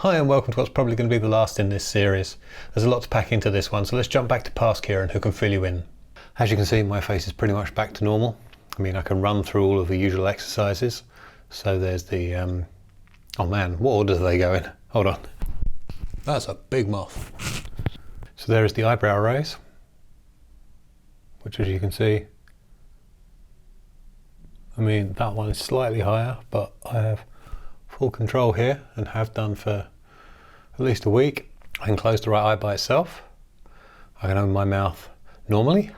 Hi and welcome to what's probably going to be the last in this series. There's a lot to pack into this one, so let's jump back to past Kieran who can fill you in. As you can see, my face is pretty much back to normal. I mean, I can run through all of the usual exercises. So there's the, oh man, what order do they go in? Hold on. That's a big moth. So there is the eyebrow raise, which as you can see, I mean, that one is slightly higher, but I have full control here and have done for at least a week. I can close the right eye by itself. I can open my mouth normally.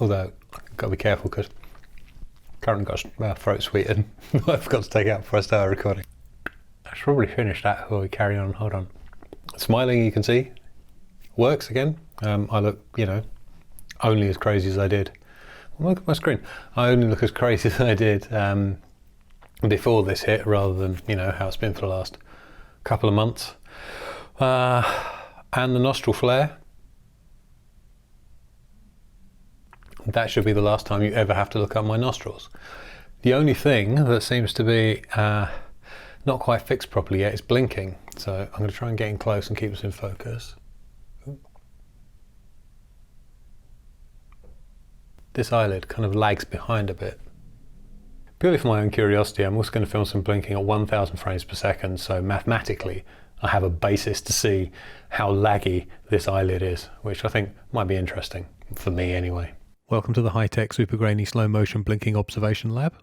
Although, I've got to be careful because currently got a throat sweetened. I forgot to take it out before I started recording. I should probably finish that before we carry on. Hold on. Smiling, you can see, works again. I look, you know, only as crazy as I did. Look at my screen. I only look as crazy as I did before this hit, rather than, you know, how it's been for the last couple of months. And the nostril flare. That should be the last time you ever have to look up my nostrils. The only thing that seems to be not quite fixed properly yet is blinking. So I'm going to try and get in close and keep us in focus. This eyelid kind of lags behind a bit. Purely for my own curiosity, I'm also going to film some blinking at 1000 frames per second, so mathematically I have a basis to see how laggy this eyelid is, which I think might be interesting, for me anyway. Welcome to the high-tech super grainy slow motion blinking observation lab,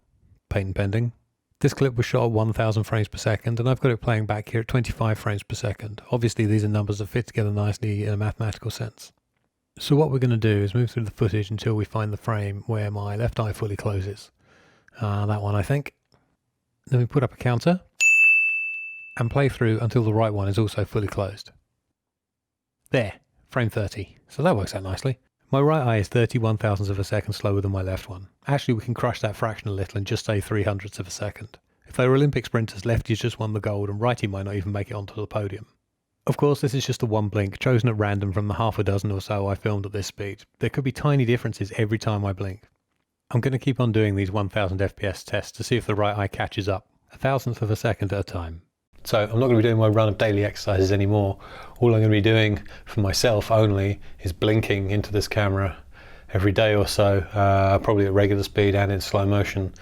patent pending. This clip was shot at 1000 frames per second and I've got it playing back here at 25 frames per second. Obviously these are numbers that fit together nicely in a mathematical sense. So what we're going to do is move through the footage until we find the frame where my left eye fully closes. That one, I think. Then we put up a counter and play through until the right one is also fully closed. There, frame 30. So that works out nicely. My right eye is 31 thousandths of a second slower than my left one. Actually, we can crush that fraction a little and just say 300ths of a second. If they were Olympic sprinters, lefties just won the gold and righty might not even make it onto the podium. Of course, this is just a one blink, chosen at random from the half a dozen or so I filmed at this speed. There could be tiny differences every time I blink. I'm going to keep on doing these 1000 FPS tests to see if the right eye catches up, 1,000th of a second at a time. So I'm not going to be doing my run of daily exercises anymore. All I'm going to be doing for myself only is blinking into this camera every day or so, probably at regular speed and in slow motion,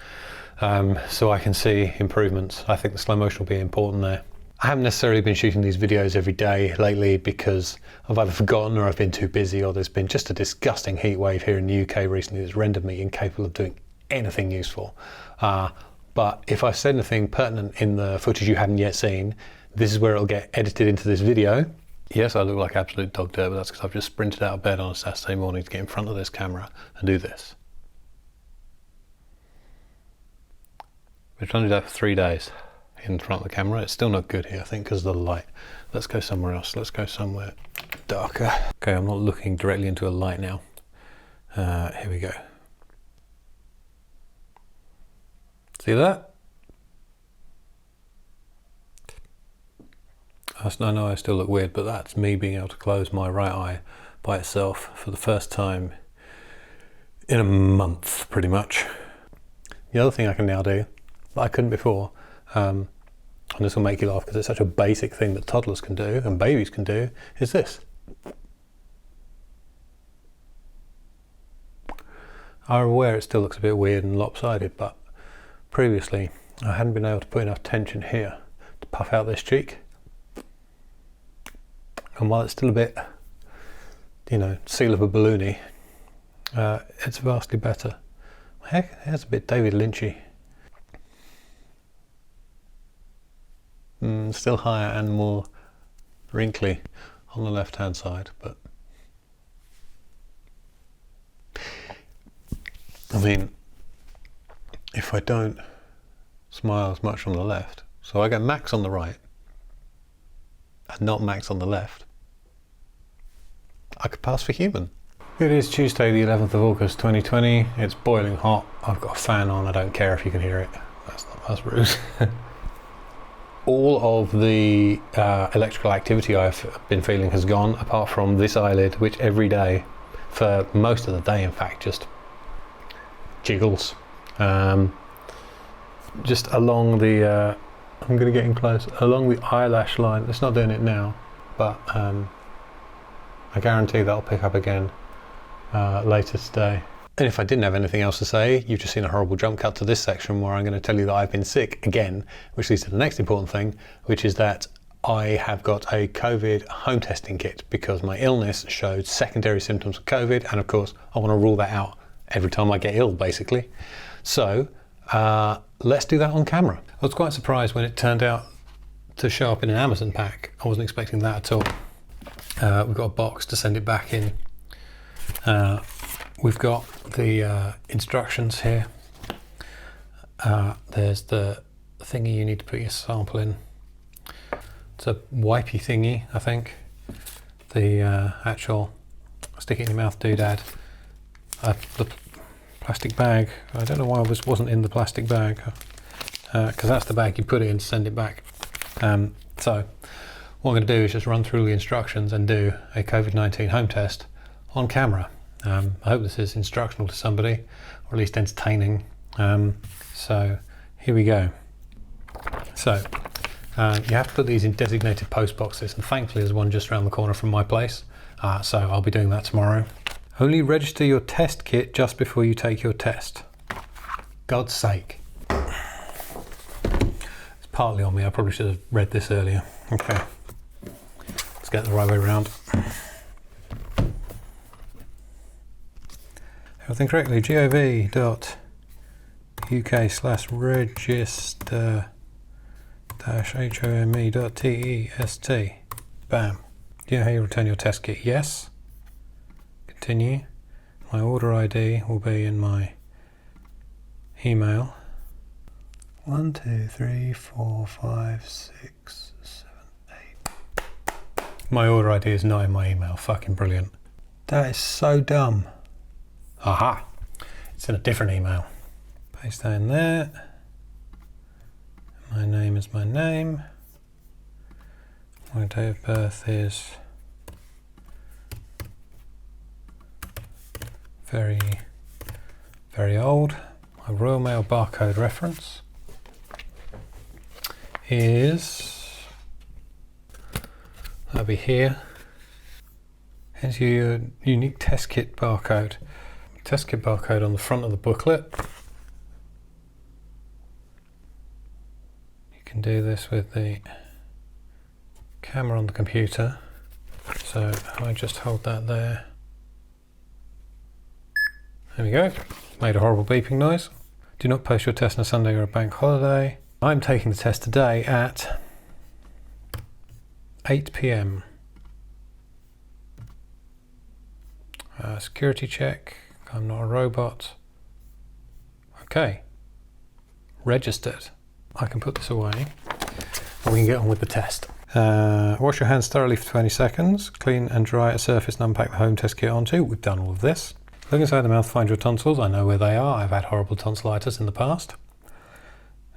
so I can see improvements. I think the slow motion will be important there. I haven't necessarily been shooting these videos every day lately because I've either forgotten or I've been too busy, or there's been just a disgusting heat wave here in the UK recently that's rendered me incapable of doing anything useful. But if I said anything pertinent in the footage you haven't yet seen, this is where it'll get edited into this video. Yes, I look like absolute dog dirt, but that's because I've just sprinted out of bed on a Saturday morning to get in front of this camera and do this. We're trying to do that for 3 days. In front of the camera. It's still not good here, I think, because of the light. Let's go somewhere else. Let's go somewhere darker. Okay, I'm not looking directly into a light now. Here we go. See that? I know I still look weird, but that's me being able to close my right eye by itself for the first time in a month, pretty much. The other thing I can now do, that I couldn't before, and this will make you laugh because it's such a basic thing that toddlers can do and babies can do, is this. I'm aware it still looks a bit weird and lopsided, but previously I hadn't been able to put enough tension here to puff out this cheek. And while it's still a bit, you know, seal of a balloony, it's vastly better. Heck, it's a bit David Lynchy. Still higher and more wrinkly on the left hand side, but I mean, if I don't smile as much on the left, so I get max on the right and not max on the left, I could pass for human. It is Tuesday the 11th of August 2020, it's boiling hot, I've got a fan on, I don't care if you can hear it, that's rude. All of the electrical activity I've been feeling has gone, apart from this eyelid, which every day, for most of the day in fact, just jiggles. Just along the I'm going to get in close along the eyelash line. It's not doing it now, but I guarantee that'll pick up again later today. And if I didn't have anything else to say, you've just seen a horrible jump cut to this section where I'm going to tell you that I've been sick again, which leads to the next important thing, which is that I have got a COVID home testing kit because my illness showed secondary symptoms of COVID, and of course I want to rule that out every time I get ill, basically. So let's do that on camera. I was quite surprised when it turned out to show up in an Amazon pack. I wasn't expecting that at all. We've got a box to send it back in. We've got the instructions here. There's the thingy you need to put your sample in. It's a wipey thingy, I think. The actual stick it in your mouth doodad. The plastic bag. I don't know why it wasn't in the plastic bag, because that's the bag you put it in to send it back. So what I'm going to do is just run through the instructions and do a COVID-19 home test on camera. I hope this is instructional to somebody, or at least entertaining. So here we go. So you have to put these in designated post boxes, and thankfully there's one just around the corner from my place. So I'll be doing that tomorrow. Only register your test kit just before you take your test. God's sake. It's partly on me. I probably should have read this earlier. Okay. Let's get it the right way around. Everything correctly. gov.uk/register-home.test. Bam. Do you know how you return your test kit? Yes. Continue. My order ID will be in my email. 1, 2, 3, 4, 5, 6, 7, 8. My order ID is not in my email. Fucking brilliant. That is so dumb. Aha! It's in a different email. Paste that in there. My name is my name. My date of birth is very, very old. My Royal Mail barcode reference is, that'll be here. Enter your unique test kit barcode. Test kit barcode on the front of the booklet. You can do this with the camera on the computer. So I just hold that there. There we go. Made a horrible beeping noise. Do not post your test on a Sunday or a bank holiday. I'm taking the test today at 8 p.m. Security check. I'm not a robot. Okay. Registered. I can put this away and we can get on with the test. Wash your hands thoroughly for 20 seconds. Clean and dry a surface and unpack the home test kit onto. We've done all of this. Look inside the mouth, find your tonsils. I know where they are. I've had horrible tonsillitis in the past.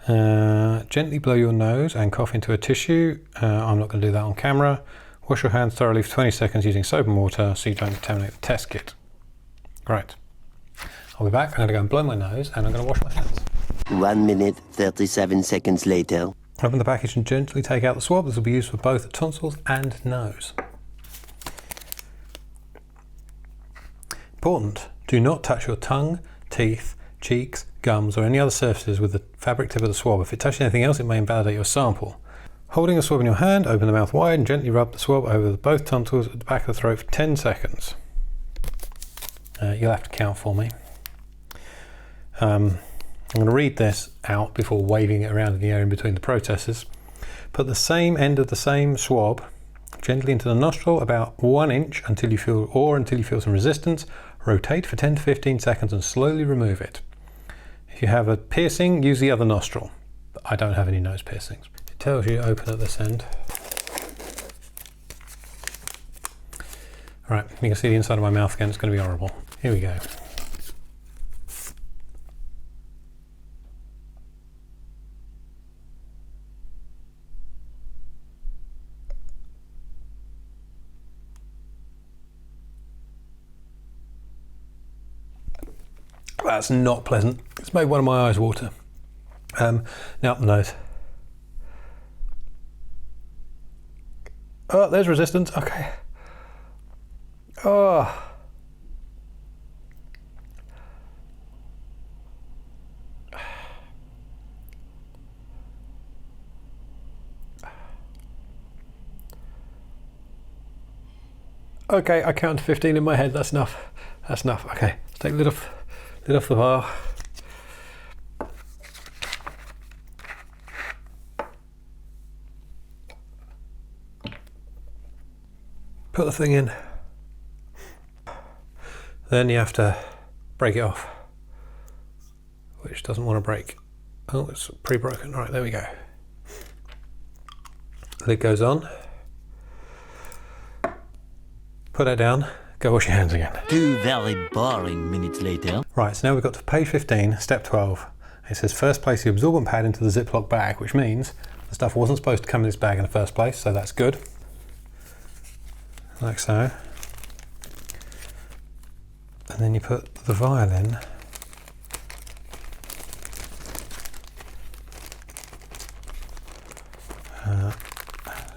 Gently blow your nose and cough into a tissue. I'm not going to do that on camera. Wash your hands thoroughly for 20 seconds using soap and water so you don't contaminate the test kit. Great. I'll be back. I'm going to go and blow my nose and I'm going to wash my hands. 1 minute, 37 seconds later. Open the package and gently take out the swab. This will be used for both tonsils and nose. Important, do not touch your tongue, teeth, cheeks, gums or any other surfaces with the fabric tip of the swab. If it touches anything else, it may invalidate your sample. Holding the swab in your hand, open the mouth wide and gently rub the swab over both tonsils at the back of the throat for 10 seconds. You'll have to count for me. I'm going to read this out before waving it around in the air in between the processes. Put the same end of the same swab gently into the nostril about 1 inch until you feel some resistance. Rotate for 10 to 15 seconds and slowly remove it. If you have a piercing, use the other nostril. I don't have any nose piercings. It tells you open at this end. Right, you can see the inside of my mouth again. It's going to be horrible. Here we go. That's not pleasant. It's made one of my eyes water. Now up the nose. Oh, there's resistance. Okay. Oh. Okay, I count to 15 in my head. That's enough. That's enough. Okay, let's take the lid off the bar. Put the thing in. Then you have to break it off, which doesn't want to break. Oh, it's pre-broken. Right, there we go. Lid goes on. Put that down, go wash your hands again. 2 very boring minutes later. Right, so now we've got to page 15, step 12. It says first place the absorbent pad into the Ziploc bag, which means the stuff wasn't supposed to come in this bag in the first place, so that's good. Like so. And then you put the vial in.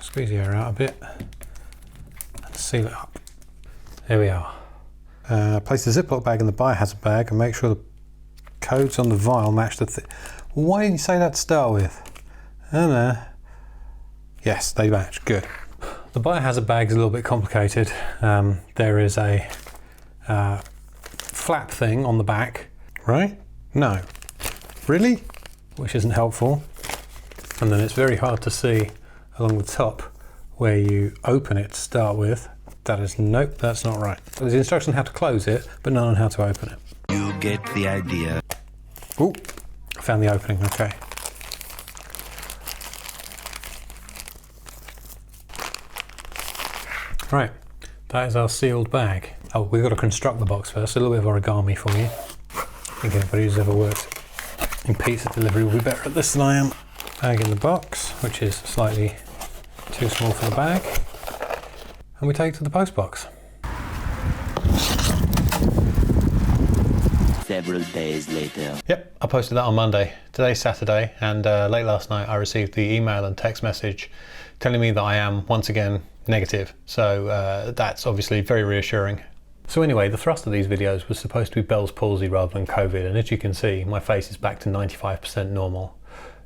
Squeeze the air out a bit and seal it up. There we are. Place the Ziploc bag in the biohazard bag and make sure the codes on the vial match the Why didn't you say that to start with? I don't know. Yes, they match. Good. The biohazard bag is a little bit complicated. There is a flap thing on the back, right? No. Really? Which isn't helpful. And then it's very hard to see along the top where you open it to start with. That is, nope, that's not right. There's instruction on how to close it, but none on how to open it. You get the idea. Ooh, I found the opening, okay. Right, that is our sealed bag. Oh, we've got to construct the box first, a little bit of origami for you. I think anybody who's ever worked in pizza delivery will be better at this than I am. Bag in the box, which is slightly too small for the bag. And we take it to the post box. Several days later. Yep, I posted that on Monday. Today's Saturday, and late last night I received the email and text message telling me that I am once again negative. So that's obviously very reassuring. So anyway, the thrust of these videos was supposed to be Bell's palsy rather than COVID, and as you can see, my face is back to 95% normal.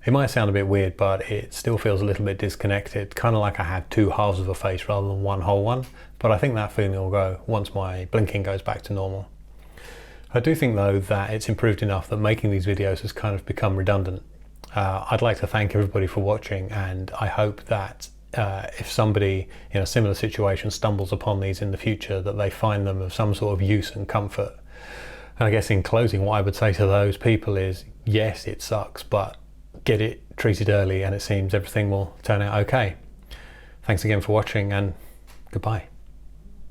It might sound a bit weird, but it still feels a little bit disconnected, kind of like I have two halves of a face rather than one whole one, but I think that feeling will go once my blinking goes back to normal. I do think though that it's improved enough that making these videos has kind of become redundant. I'd like to thank everybody for watching, and I hope that if somebody in a similar situation stumbles upon these in the future, that they find them of some sort of use and comfort. And I guess in closing, what I would say to those people is, yes, it sucks, but get it treated early and it seems everything will turn out okay. Thanks again for watching, and goodbye.